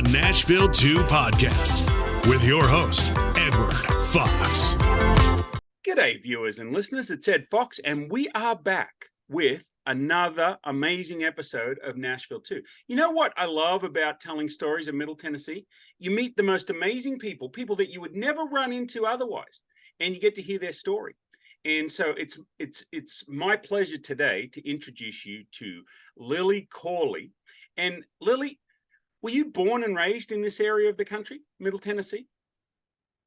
the Nashville 2 podcast with your host, Edward Fox. G'day, viewers and listeners. It's Ed Fox, and we are back with another amazing episode of Nashville 2. You know what I love about telling stories of Middle Tennessee? You meet the most amazing people that you would never run into otherwise, and you get to hear their story. And so it's my pleasure today to introduce you to Lily Corley. And Lily, were you born and raised in this area of the country, Middle Tennessee?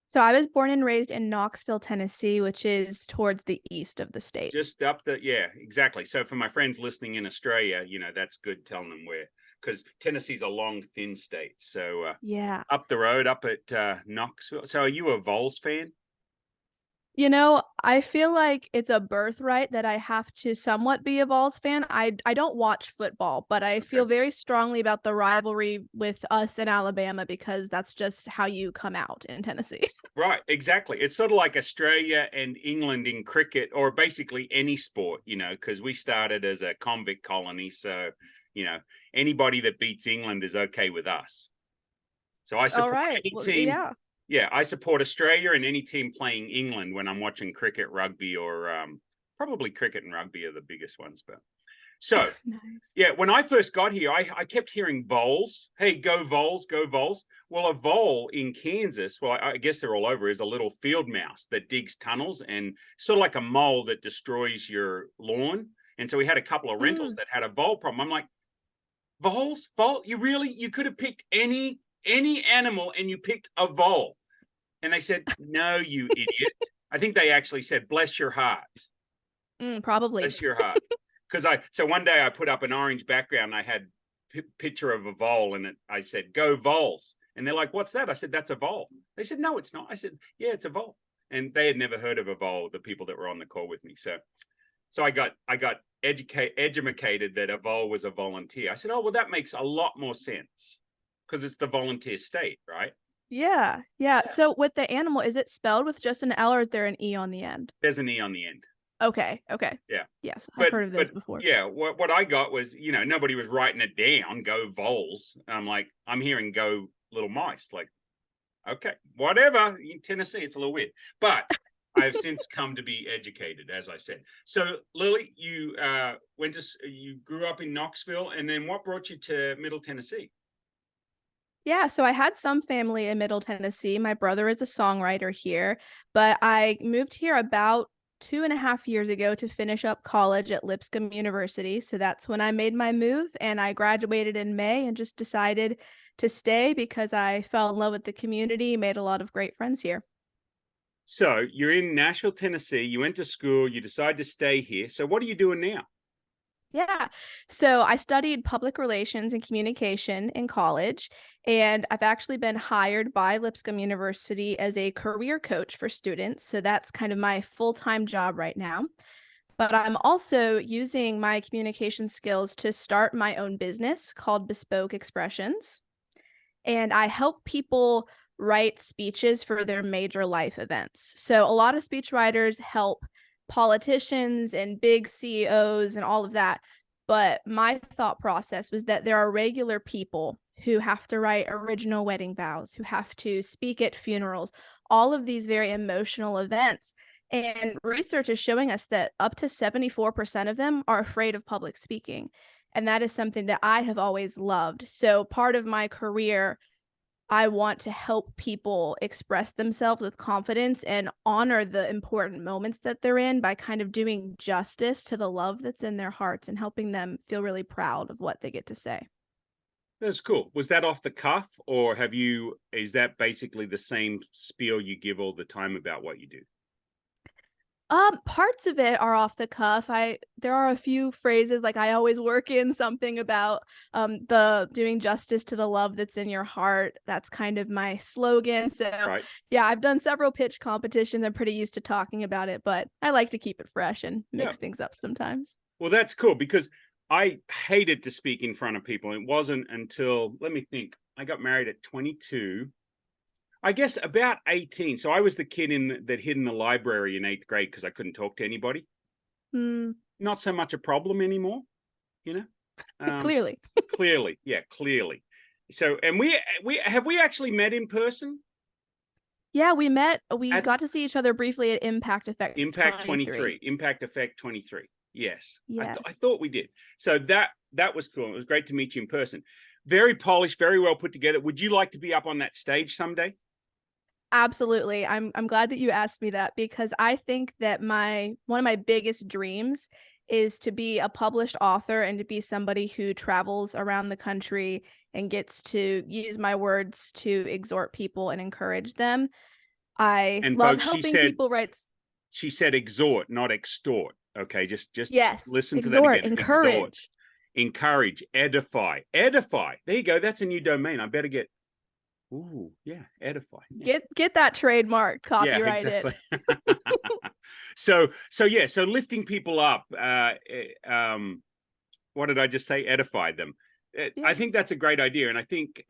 So I was born and raised in Knoxville, Tennessee, which is towards the east of the state. Just up yeah, exactly. So for my friends listening in Australia, that's good telling them where, because Tennessee's a long, thin state. So yeah, up the road, up at Knoxville. So are you a Vols fan? I feel like it's a birthright that I have to somewhat be a Vols fan. I don't watch football, but I feel very strongly about the rivalry with us in Alabama because that's just how you come out in Tennessee. Right, exactly. It's sort of like Australia and England in cricket, or basically any sport, because we started as a convict colony. So, anybody that beats England is okay with us. So I support any team. Yeah. Yeah, I support Australia and any team playing England when I'm watching cricket, rugby, or probably cricket and rugby are the biggest ones. But so, nice. Yeah, when I first got here, I kept hearing voles. Hey, go voles, go voles. Well, a vole in Kansas, well, I guess they're all over, is a little field mouse that digs tunnels and sort of like a mole that destroys your lawn. And so we had a couple of rentals that had a vole problem. I'm like, voles? Vole? You could have picked any animal and you picked a vole. And they said, no, you idiot. I think they actually said, bless your heart. Probably. Bless your heart. So one day I put up an orange background. And I had a picture of a vole and I said, go voles. And they're like, what's that? I said, that's a vole. They said, no, it's not. I said, yeah, it's a vole. And they had never heard of a vole, the people that were on the call with me. So I got educated that a vole was a volunteer. I said, oh, well, that makes a lot more sense because it's the volunteer state, right? Yeah. So with the animal, is it spelled with just an L or is there an E on the end? There's an E on the end. Okay. Yeah. Yes, I've heard of those before. Yeah, what I got was, nobody was writing it down, go voles. I'm like, I'm hearing go little mice. Like, okay, whatever. In Tennessee, it's a little weird. But I have since come to be educated, as I said. So, Lily, you grew up in Knoxville, and then what brought you to Middle Tennessee? Yeah, so I had some family in Middle Tennessee. My brother is a songwriter here, but I moved here about 2.5 years ago to finish up college at Lipscomb University. So that's when I made my move, and I graduated in May and just decided to stay because I fell in love with the community, made a lot of great friends here. So you're in Nashville, Tennessee. You went to school. You decided to stay here. So what are you doing now? Yeah. So I studied public relations and communication in college, and I've actually been hired by Lipscomb University as a career coach for students. So that's kind of my full-time job right now. But I'm also using my communication skills to start my own business called Bespoke Expressions. And I help people write speeches for their major life events. So a lot of speechwriters help politicians and big CEOs and all of that. But my thought process was that there are regular people who have to write original wedding vows, who have to speak at funerals, all of these very emotional events. And research is showing us that up to 74% of them are afraid of public speaking. And that is something that I have always loved. So part of my career, I want to help people express themselves with confidence and honor the important moments that they're in by kind of doing justice to the love that's in their hearts and helping them feel really proud of what they get to say. That's cool. Was that off the cuff, or is that basically the same spiel you give all the time about what you do? Parts of it are off the cuff. There are a few phrases, like I always work in something about the doing justice to the love that's in your heart. That's kind of my slogan. So right. Yeah, I've done several pitch competitions. I'm pretty used to talking about it, but I like to keep it fresh and mix things up sometimes. Well, that's cool because I hated to speak in front of people. It wasn't until, let me think, I got married at 22. I guess about 18. So I was the kid that hid in the library in 8th grade because I couldn't talk to anybody. Not so much a problem anymore, Clearly. Clearly. So, and we have we actually met in person? Yeah, we met. We At got to see each other briefly at Impact Effect Impact 23. 23, Impact Effect 23. Yes, Yes. I thought we did. So that was cool. It was great to meet you in person. Very polished, very well put together. Would you like to be up on that stage someday? Absolutely. I'm glad that you asked me that, because I think that one of my biggest dreams is to be a published author and to be somebody who travels around the country and gets to use my words to exhort people and encourage them. I And love folks, helping people write. she said exhort, not extort. Okay, just Yes, listen to that exhort, again. Exhort, encourage. encourage, edify, edify. There you go. That's a new domain. I better get. Ooh, yeah, edify. Yeah. Get that trademark, copyright yeah, exactly. it. So lifting people up. What did I just say? Edify them. Yeah. I think that's a great idea, and I think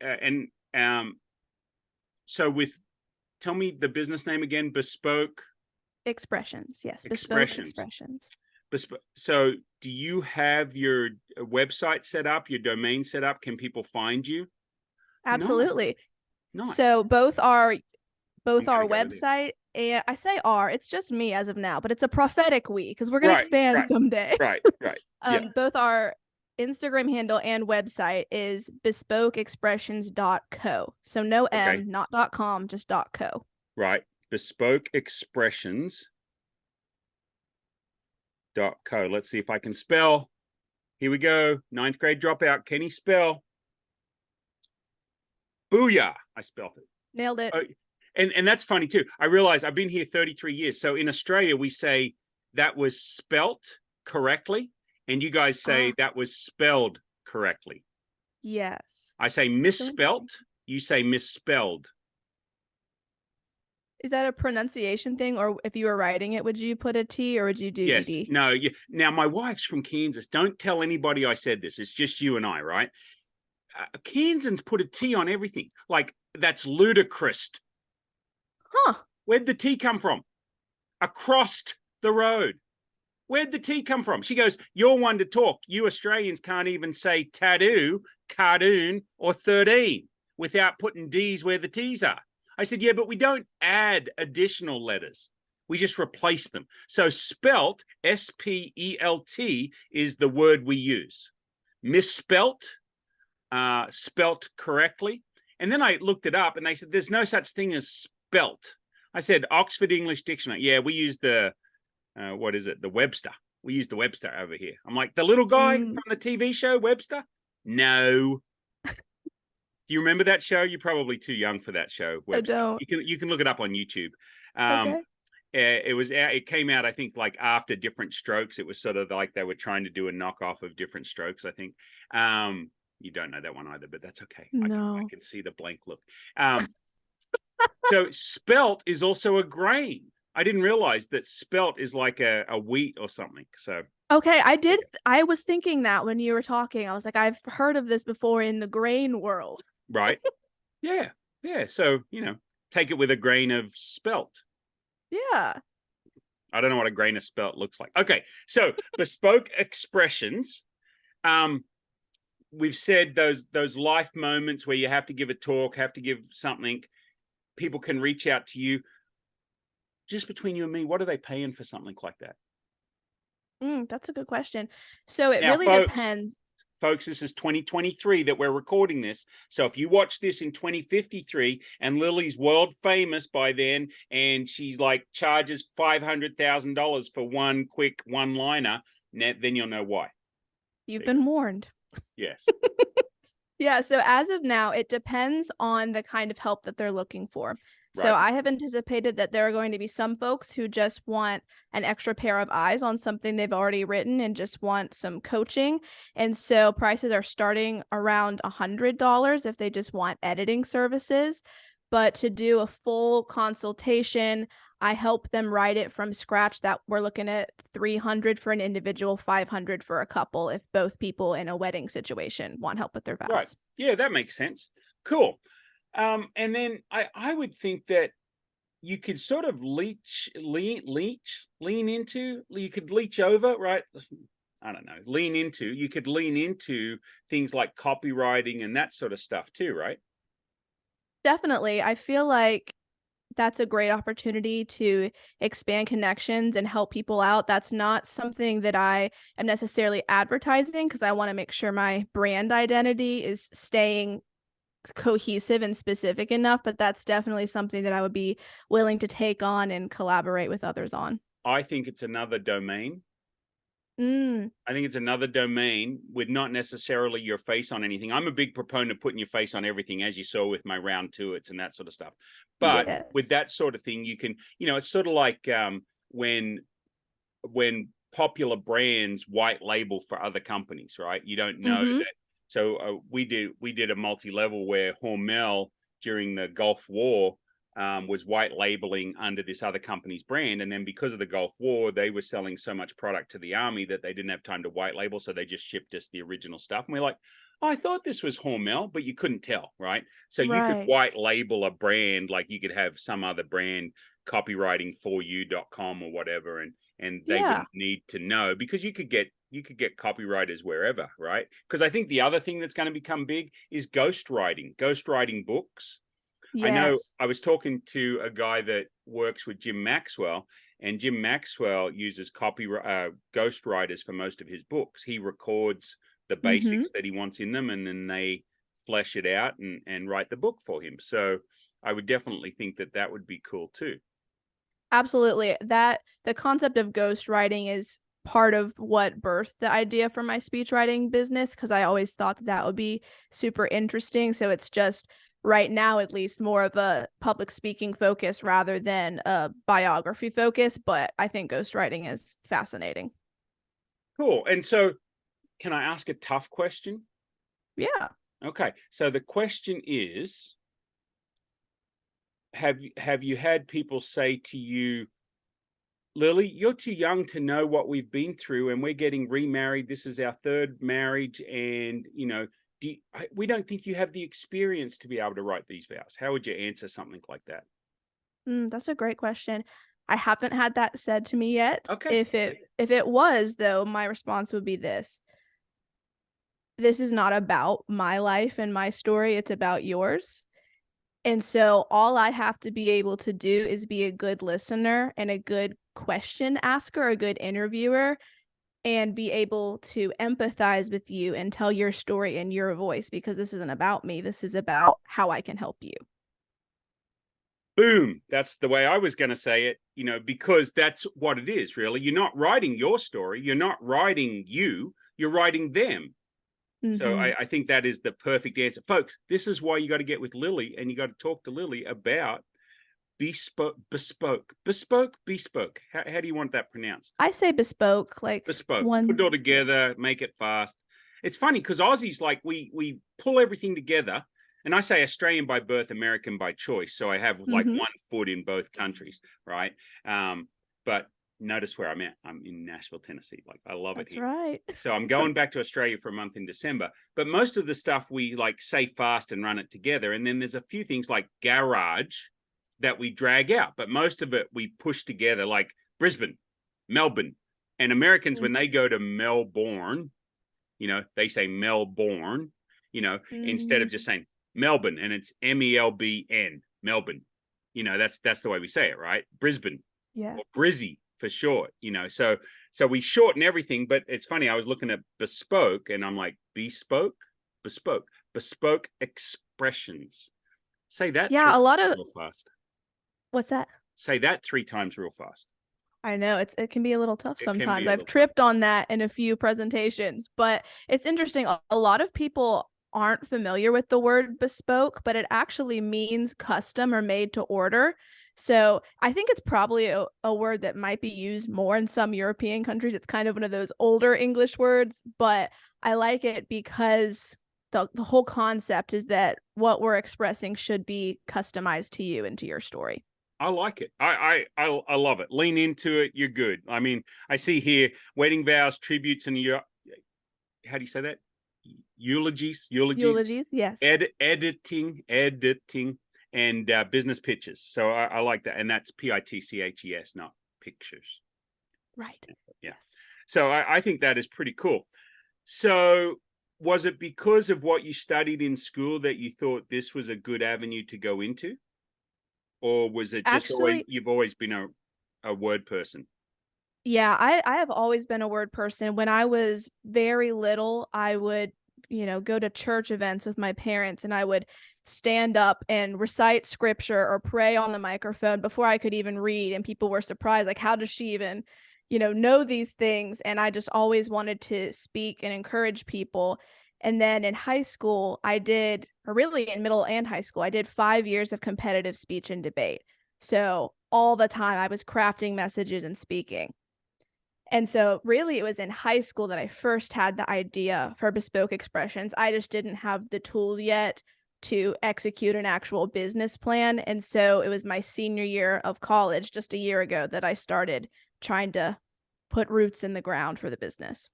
so tell me the business name again. Bespoke Expressions. Yes, Expressions. Bespoke Expressions. So do you have your website set up, your domain set up? Can people find you? Absolutely. Nice. So both our go website, and I say it's just me as of now, but it's a prophetic we, because we're going to expand someday. Right. Yeah. Both our Instagram handle and website is bespokeexpressions.co. So no M, not .com, just .co. Right. Bespoke Expressions.co. Let's see if I can spell. Here we go. 9th grade dropout. Can he spell? Booyah. I spelled it. Nailed it. And that's funny too. I realize I've been here 33 years. So in Australia, we say that was spelt correctly. And you guys say that was spelled correctly. Yes. I say misspelt. You say misspelled. Is that a pronunciation thing? Or if you were writing it, would you put a T or would you do yes. ED? No. Now, my wife's from Kansas. Don't tell anybody I said this. It's just you and I, right? Kansans put a T on everything. Like, that's ludicrous. Huh. Where'd the T come from? Across the road. Where'd the T come from? She goes, you're one to talk. You Australians can't even say tattoo, cartoon, or 13 without putting D's where the T's are. I said, yeah, but we don't add additional letters. We just replace them. So spelt, S-P-E-L-T, is the word we use. Misspelt, spelt correctly. And then I looked it up and they said, there's no such thing as spelt. I said, Oxford English Dictionary. Yeah, we use the, what is it? The Webster. We use the Webster over here. I'm like, the little guy from the TV show, Webster? No. Do you remember that show? You're probably too young for that show, Webster. I don't. You can look it up on YouTube. Okay. It came out, I think, like after Different Strokes. It was sort of like they were trying to do a knockoff of Different Strokes, I think. You don't know that one either, but that's okay. No. I can see the blank look. So spelt is also a grain. I didn't realize that spelt is like a wheat or something. So okay, I was thinking that when you were talking. I was like, I've heard of this before in the grain world. Right. Yeah. So, take it with a grain of spelt. Yeah. I don't know what a grain of spelt looks like. Okay. So Bespoke Expressions. We've said those life moments where you have to give a talk, have to give something. People can reach out to you. Just between you and me, what are they paying for something like that? That's a good question. So it really depends. Folks, this is 2023 that we're recording this. So if you watch this in 2053 and Lily's world famous by then, and she's like charges $500,000 for one quick one-liner, then you'll know why. You've been warned. Yes. Yeah. So as of now, it depends on the kind of help that they're looking for. So I have anticipated that there are going to be some folks who just want an extra pair of eyes on something they've already written and just want some coaching. And so prices are starting around $100 if they just want editing services. But to do a full consultation, I help them write it from scratch. That we're looking at $300 for an individual, $500 for a couple if both people in a wedding situation want help with their vows. Right. Yeah, that makes sense. Cool. And then I would think that you could sort of lean into, you could leech over, right? I don't know, you could lean into things like copywriting and that sort of stuff too, right? Definitely. I feel like that's a great opportunity to expand connections and help people out. That's not something that I am necessarily advertising because I want to make sure my brand identity is staying cohesive and specific enough, but that's definitely something that I would be willing to take on and collaborate with others on. I think it's another domain. Mm, I think it's another domain with not necessarily your face on anything. I'm a big proponent of putting your face on everything, as you saw with my round tours and that sort of stuff. But with yes. that sort of thing, you can, it's sort of like when popular brands white label for other companies, right? You don't know Mm-hmm. that. So we did a multi-level where Hormel during the Gulf War was white labeling under this other company's brand. And then because of the Gulf War, they were selling so much product to the army that they didn't have time to white label. So they just shipped us the original stuff. And we're like, oh, I thought this was Hormel, but you couldn't tell, right? So you could Right. white label a brand, like you could have some other brand copywriting for you.com or whatever. And they Yeah. wouldn't need to know, because you could get copywriters wherever, right? Because I think the other thing that's going to become big is ghostwriting books. I know Yes. I was talking to a guy that works with Jim Maxwell, and Jim Maxwell uses ghostwriters for most of his books. He records the basics that he wants in them, and then they flesh it out and write the book for him. So I would definitely think that would be cool too. Absolutely. The concept of ghostwriting is part of what birthed the idea for my speech writing business, because I always thought that would be super interesting. So it's just right now, at least, more of a public speaking focus rather than a biography focus. But I think ghostwriting is fascinating. Cool. And so can I ask a tough question? Yeah. Okay. So the question is, have you had people say to you, Lily, you're too young to know what we've been through, and we're getting remarried. This is our third marriage, and we don't think you have the experience to be able to write these vows. How would you answer something like that? That's a great question. I haven't had that said to me yet. Okay. If it was, though, my response would be this. This is not about my life and my story. It's about yours. And so all I have to be able to do is be a good listener and a good question asker, a good interviewer, and be able to empathize with you and tell your story in your voice, because this isn't about me. This is about how I can help you. Boom. That's the way I was going to say it, because that's what it is, really. You're not writing your story. You're not writing you. You're writing them. So I think that is the perfect answer. Folks, this is why you got to get with Lily, and you got to talk to Lily about bespoke. How do you want that pronounced? I say bespoke, like Bespoke. one. Put it all together, make it fast. It's funny because Aussies, like, we pull everything together. And I say Australian by birth, American by choice. So I have like one foot in both countries, right? But notice where I'm at. I'm in Nashville, Tennessee. Like, I love it here. That's right. So I'm going back to Australia for a month in December. But most of the stuff we like say fast and run it together. And then there's a few things like garage that we drag out. But most of it we push together, like Brisbane, Melbourne. And Americans, when they go to Melbourne, they say Melbourne, instead of just saying Melbourne, and it's MELBN, Melbourne. That's the way we say it, right? Brisbane, Yeah. or Brizzy for short. So we shorten everything. But it's funny, I was looking at bespoke, and I'm like, bespoke expressions. Say that. Yeah, a lot of. real fast. What's that? Say that 3 times real fast. I know it can be a little tough It can be sometimes. a I've little tripped on that in a few presentations, but it's interesting. A lot of people aren't familiar with the word bespoke, but it actually means custom or made to order. So I think it's probably a word that might be used more in some European countries. It's kind of one of those older English words, but I like it because the whole concept is that what we're expressing should be customized to you and to your story. I like it. I love it. Lean into it. You're good. I mean, I see here wedding vows, tributes, and how do you say that? Eulogies. Yes. Editing, and business pitches. So I like that, and that's PITCHES, not pictures. Right. Yeah. Yes. So I think that is pretty cool. So was it because of what you studied in school that you thought this was a good avenue to go into? Or was it just Actually, you've always been a word person? yeah, I have always been a word person. When I was very little, I would, go to church events with my parents and I would stand up and recite scripture or pray on the microphone before I could even read. And people were surprised, like, how does she even, know these things? And I just always wanted to speak and encourage people. And then in high school, or really in middle and high school, I did 5 years of competitive speech and debate. So all the time I was crafting messages and speaking. And so really it was in high school that I first had the idea for Bespoke Expressions. I just didn't have the tools yet to execute an actual business plan. And so it was my senior year of college, just a year ago, that I started trying to put roots in the ground for the business.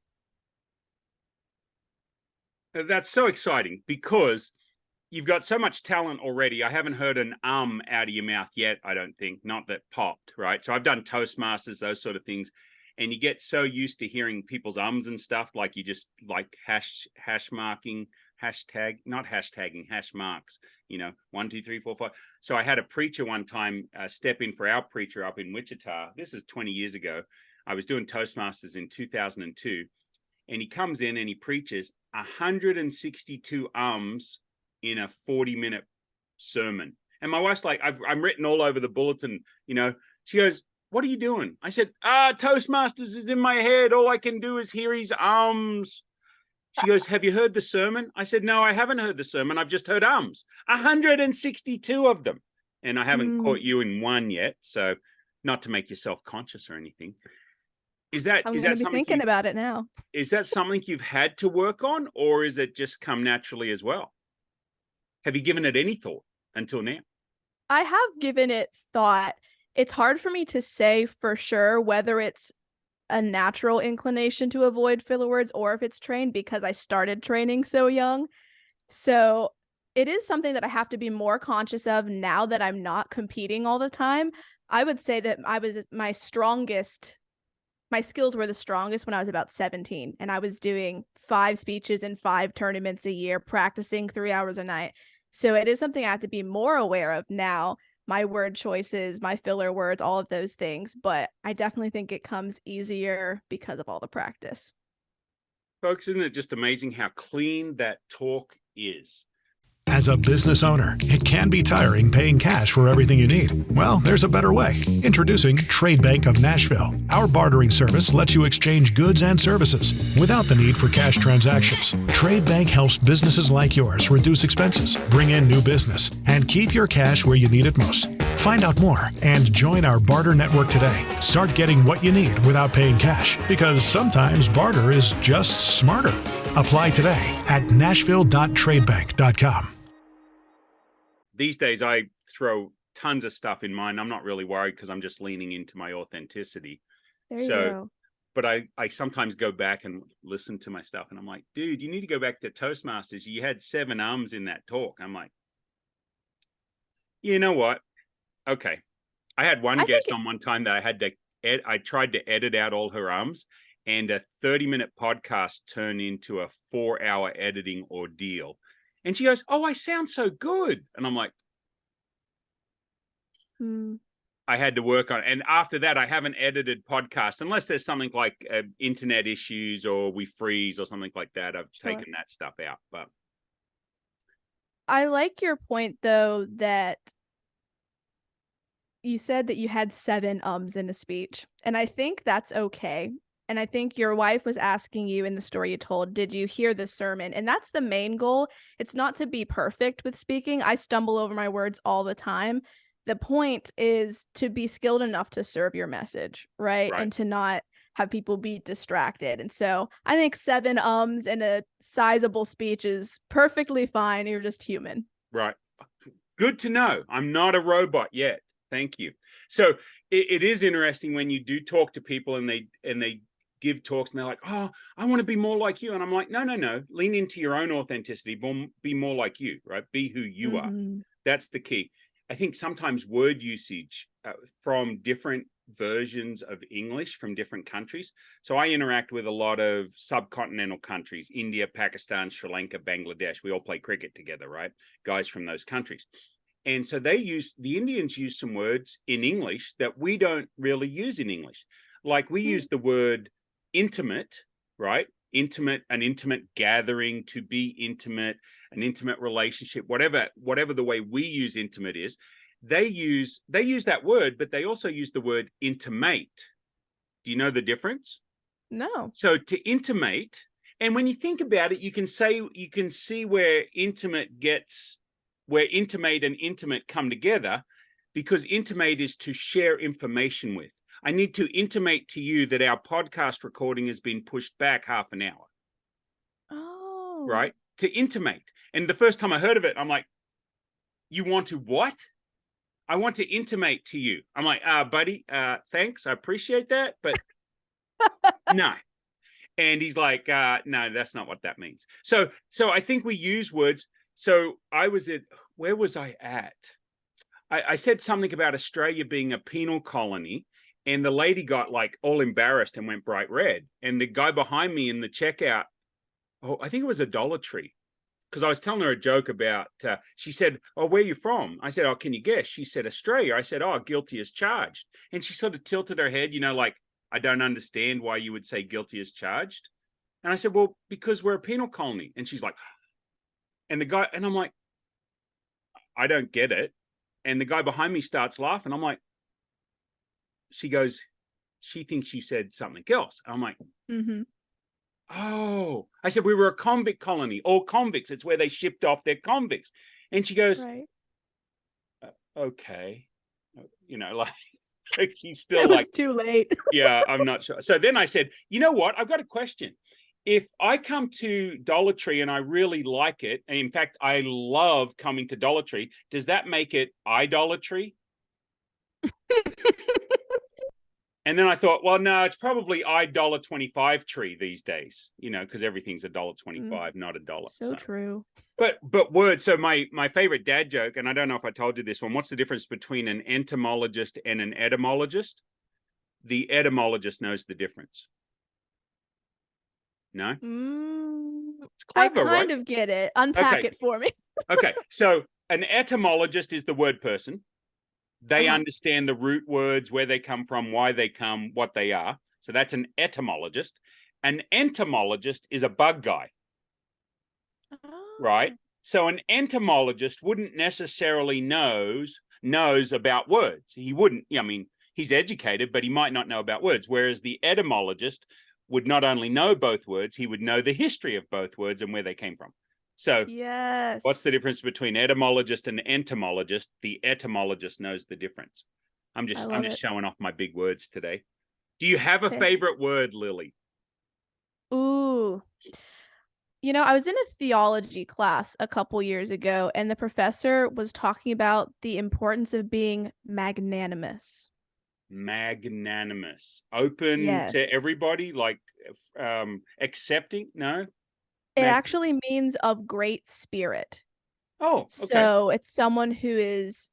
That's so exciting because you've got so much talent already. I haven't heard an out of your mouth yet, I don't think, not that popped, right? So I've done Toastmasters, those sort of things. And you get so used to hearing people's ums and stuff, like you just like hash marking, not hashtagging, hash marks, 1, 2, 3, 4, 5. So I had a preacher one time step in for our preacher up in Wichita. This is 20 years ago. I was doing Toastmasters in 2002. And he comes in and he preaches 162 ums in a 40-minute sermon. And my wife's like, I'm written all over the bulletin, She goes, "What are you doing?" I said, Toastmasters is in my head. All I can do is hear his ums. She goes, "Have you heard the sermon?" I said, "No, I haven't heard the sermon. I've just heard ums. 162 of them. And I haven't caught you in one yet. So not to make you self-conscious or anything. Is that I'm going to be something thinking about it now. Is that something you've had to work on, or is it just come naturally as well? Have you given it any thought until now? I have given it thought. It's hard for me to say for sure whether it's a natural inclination to avoid filler words or if it's trained, because I started training so young. So it is something that I have to be more conscious of now that I'm not competing all the time. I would say that my skills were the strongest when I was about 17, and I was doing 5 speeches and 5 tournaments a year, practicing 3 hours a night. So it is something I have to be more aware of now, my word choices, my filler words, all of those things. But I definitely think it comes easier because of all the practice. Folks, isn't it just amazing how clean that talk is? As a business owner, it can be tiring paying cash for everything you need. Well, there's a better way. Introducing Trade Bank of Nashville. Our bartering service lets you exchange goods and services without the need for cash transactions. Trade Bank helps businesses like yours reduce expenses, bring in new business, and keep your cash where you need it most. Find out more and join our barter network today. Start getting what you need without paying cash, because sometimes barter is just smarter. Apply today at nashville.tradebank.com. These days, I throw tons of stuff in mine. I'm not really worried because I'm just leaning into my authenticity. There you go. But I sometimes go back and listen to my stuff and I'm like, dude, you need to go back to Toastmasters. You had 7 ums in that talk. I'm like, you know what? Okay. I had one guest on one time that I tried to edit out all her ums, and a 30-minute podcast turned into a 4-hour editing ordeal. And she goes, "Oh, I sound so good." And I'm like, I had to work on it. And after that, I haven't edited podcasts unless there's something like internet issues or we freeze or something like that. I've taken that stuff out. But I like your point, though, that you said that you had 7 ums in a speech. And I think that's okay. And I think your wife was asking you in the story you told, did you hear the sermon? And that's the main goal. It's not to be perfect with speaking. I stumble over my words all the time. The point is to be skilled enough to serve your message, right? And to not have people be distracted. And so I think 7 ums in a sizable speech is perfectly fine. You're just human. Right. Good to know. I'm not a robot yet. Thank you. So it is interesting when you do talk to people and they give talks and they're like, "Oh, I want to be more like you." And I'm like, no. Lean into your own authenticity. Be more like you, right? Be who you are. That's the key. I think sometimes word usage from different versions of English from different countries. So I interact with a lot of subcontinental countries, India, Pakistan, Sri Lanka, Bangladesh. We all play cricket together, right? Guys from those countries. And so the Indians use some words in English that we don't really use in English. Like we use the word intimate, right? Intimate, an intimate gathering, to be intimate, an intimate relationship, whatever the way we use intimate is. They use that word, but they also use the word intimate. Do you know the difference? No. So to intimate, and when you think about it, you can see where intimate and intimate come together, because intimate is to share information with. I need to intimate to you that our podcast recording has been pushed back half an hour. Oh. Right? To intimate. And the first time I heard of it, I'm like, you want to what? I want to intimate to you. I'm like, buddy, thanks. I appreciate that, but no. And he's like, no, that's not what that means. So I think we use words. So where was I at? I said something about Australia being a penal colony, and the lady got like all embarrassed and went bright red. And the guy behind me in the checkout, I think it was a Dollar Tree, because I was telling her a joke about, she said, oh, where are you from? I said, oh, can you guess? She said, Australia. I said, oh, guilty as charged. And she sort of tilted her head, like, I don't understand why you would say guilty as charged. And I said, well, because we're a penal colony. And she's like, and I'm like, I don't get it. And the guy behind me starts laughing. I'm like, she goes, she thinks you said something else. I'm like, oh, I said, we were a convict colony, all convicts. It's where they shipped off their convicts. And she goes, right. Okay. Like he's still it was like, too late. Yeah, I'm not sure. So then I said, you know what? I've got a question. If I come to Dollar Tree and I really like it, and in fact, I love coming to Dollar Tree, does that make it idolatry? And then I thought, well, no, it's probably $1.25 tree these days, because everything's $1.25, not $1. So true. But words. So my favorite dad joke, and I don't know if I told you this one. What's the difference between an entomologist and an etymologist? The etymologist knows the difference. No? It's clever, I kind of get it. Unpack it for me. Okay. So an etymologist is the word person. They understand the root words, where they come from, why they come, what they are. So that's an etymologist. An entomologist is a bug guy. Right? So an entomologist wouldn't necessarily knows about words. He wouldn't. He's educated, but he might not know about words. Whereas the etymologist would not only know both words, he would know the history of both words and where they came from. So yes. What's the difference between etymologist and entomologist? The etymologist knows the difference. I'm just showing off my big words today. Do you have a favorite word, Lily? Ooh. I was in a theology class a couple years ago, and the professor was talking about the importance of being magnanimous. Magnanimous. Open to everybody, like accepting? No? It actually means of great spirit. Oh, okay. So it's someone who is,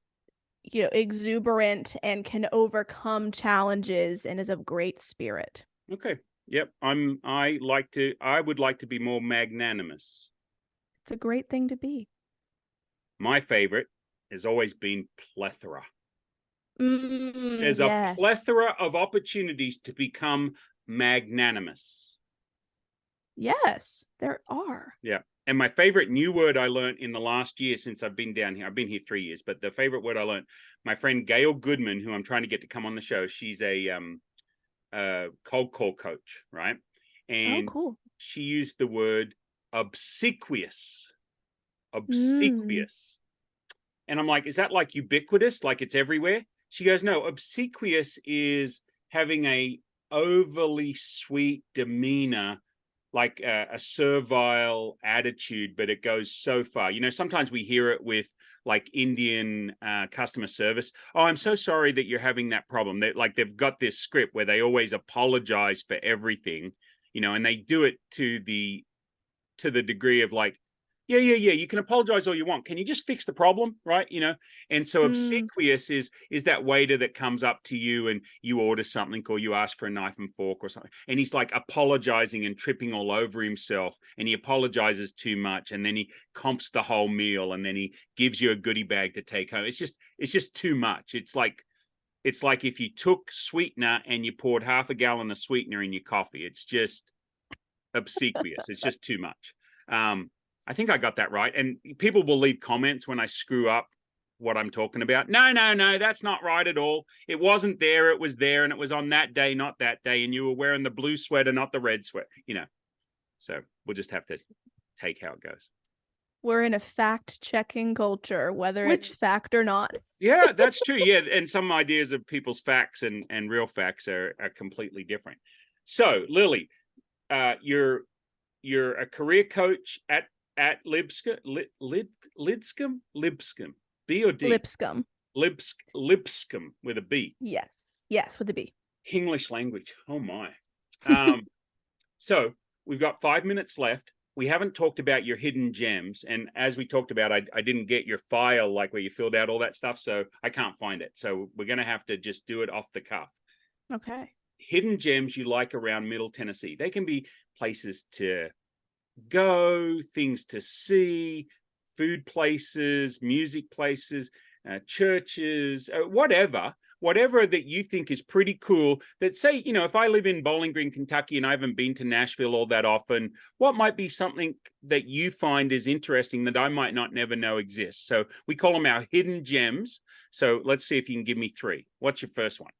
exuberant and can overcome challenges and is of great spirit. Okay. Yep. I would like to be more magnanimous. It's a great thing to be. My favorite has always been plethora. There's a plethora of opportunities to become magnanimous. Yes, there are. Yeah. And my favorite new word I learned in the last year since I've been down here, I've been here 3 years, but the favorite word I learned, my friend Gail Goodman, who I'm trying to get to come on the show, she's a cold call coach, right? And cool. She used the word obsequious. Obsequious. And I'm like, is that like ubiquitous? Like it's everywhere? She goes, no, obsequious is having a overly sweet demeanor, like a servile attitude, but it goes so far. Sometimes we hear it with like Indian customer service. Oh, I'm so sorry that you're having that problem. They've got this script where they always apologize for everything, and they do it to the degree of like, Yeah. You can apologize all you want. Can you just fix the problem, right? And so Mm, obsequious is that waiter that comes up to you and you order something, or you ask for a knife and fork or something, and he's like apologizing and tripping all over himself, and he apologizes too much, and then he comps the whole meal, and then he gives you a goodie bag to take home. It's just too much. It's like if you took sweetener and you poured half a gallon of sweetener in your coffee. It's just obsequious. It's just too much. I think I got that right. And people will leave comments when I screw up what I'm talking about. No, that's not right at all. It wasn't there. It was there. And it was on that day, not that day. And you were wearing the blue sweater, not the red sweater, So we'll just have to take how it goes. we're in a fact-checking culture, whether it's fact or not. Yeah, that's true. Yeah. And some ideas of people's facts and real facts are completely different. So, Lily, you're a career coach at Lipscomb, B or D? Lipscomb. Lipscomb with a B. Yes, with a B. English language. Oh my. So we've got 5 minutes left. We haven't talked about your hidden gems. And as we talked about, I didn't get your file, like where you filled out all that stuff. So I can't find it. So we're going to have to just do it off the cuff. Okay. Hidden gems you like around Middle Tennessee. They can be places to go, things to see, food places, music places, churches, whatever that you think is pretty cool. That, say, if I live in Bowling Green, Kentucky, and I haven't been to Nashville all that often, what might be something that you find is interesting that I might not never know exists? So we call them our hidden gems. So let's see if you can give me 3. What's your first one?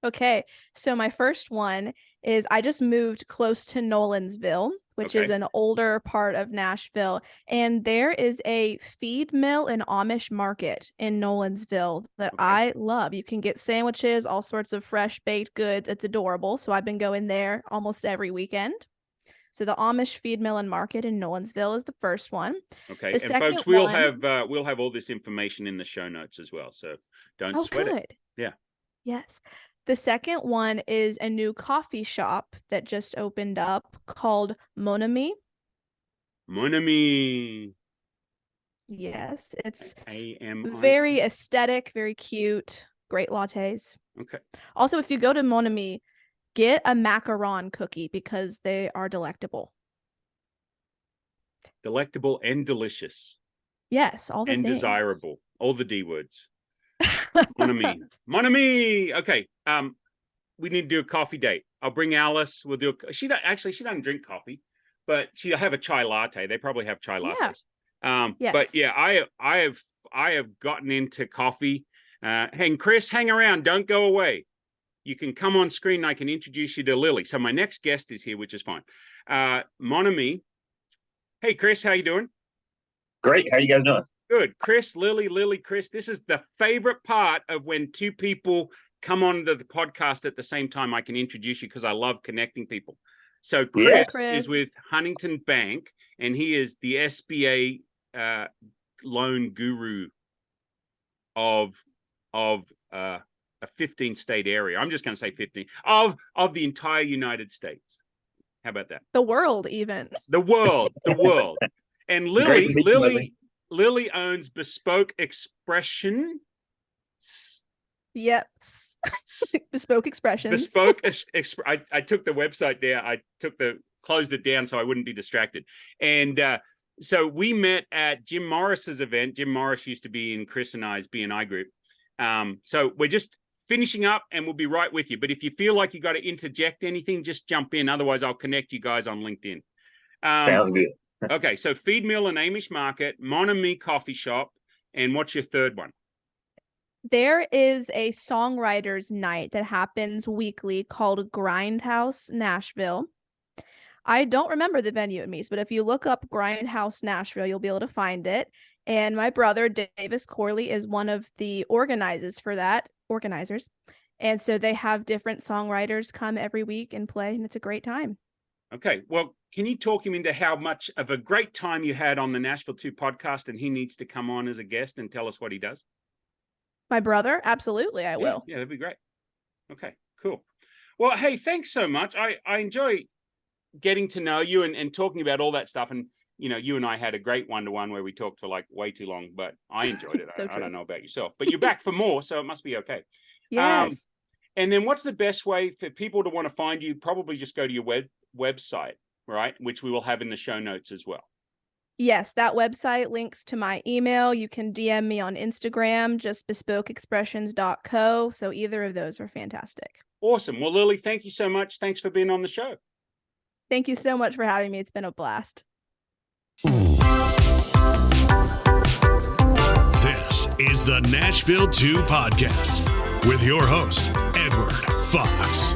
Okay, so my first one is I just moved close to Nolensville, which is an older part of Nashville. And there is a feed mill and Amish market in Nolensville that I love. You can get sandwiches, all sorts of fresh baked goods. It's adorable. So I've been going there almost every weekend. So the Amish feed mill and market in Nolensville is the first one. Okay, The and folks, second we'll have all this information in the show notes as well. So don't sweat it. Yeah. Yes. The second one is a new coffee shop that just opened up called Mon Ami. Mon Ami. Yes, it's A-M-I. very aesthetic, very cute, great lattes. Okay. Also, if you go to Mon Ami, get a macaron cookie because they are delectable. Delectable and delicious. Yes, all the and things. Desirable. All the D words. Mon Ami. Mon Ami. Okay. We need to do a coffee date. I'll bring Alice. We'll do she doesn't drink coffee, but she'll have a chai latte. They probably have chai lattes. Yes. But yeah, I have gotten into coffee. Hey, Chris, hang around. Don't go away. You can come on screen and I can introduce you to Lily. So my next guest is here, which is fine. Mon Ami. Hey, Chris, how you doing? Great. How you guys doing? Good. Chris, Lily, Chris. This is the favorite part of when two people come onto the podcast at the same time. I can introduce you because I love connecting people. So Chris is with Huntington Bank, and he is the SBA loan guru of a 15-state area. I'm just going to say 15 of the entire United States. How about that? The world, even. The world. And Lily owns Bespoke Expressions. Yep. Bespoke Expressions. I took the website down. I closed it down so I wouldn't be distracted. And so we met at Jim Morris's event. Jim Morris used to be in Chris and I's B&I group. So we're just finishing up and we'll be right with you. But if you feel like you got to interject anything, just jump in. Otherwise, I'll connect you guys on LinkedIn. Sounds good. Okay, so Feed Mill and Amish Market, Mon Ami Coffee Shop, and what's your third one? There is a songwriters night that happens weekly called Grindhouse Nashville. I don't remember the venue it means, but if you look up Grindhouse Nashville, you'll be able to find it. And my brother, Davis Corley, is one of the organizers. And so they have different songwriters come every week and play, and it's a great time. Okay, well, can you talk him into how much of a great time you had on the Nashville 2 podcast, and he needs to come on as a guest and tell us what he does? My brother? Absolutely, I will. Yeah, that'd be great. Okay, cool. Well, hey, thanks so much. I enjoy getting to know you and talking about all that stuff. And you and I had a great one-to-one where we talked for like way too long, but I enjoyed it. So I true. don't know about yourself, but you're back for more, so it must be okay. Yes. And then what's the best way for people to want to find you? Probably just go to your website, right? Which we will have in the show notes as well. Yes, that website links to my email. You can DM me on Instagram, just bespokeexpressions.co. So either of those are fantastic. Awesome. Well, Lily, thank you so much. Thanks for being on the show. Thank you so much for having me. It's been a blast. This is the Nashville 2 podcast with your host, Edward Fox.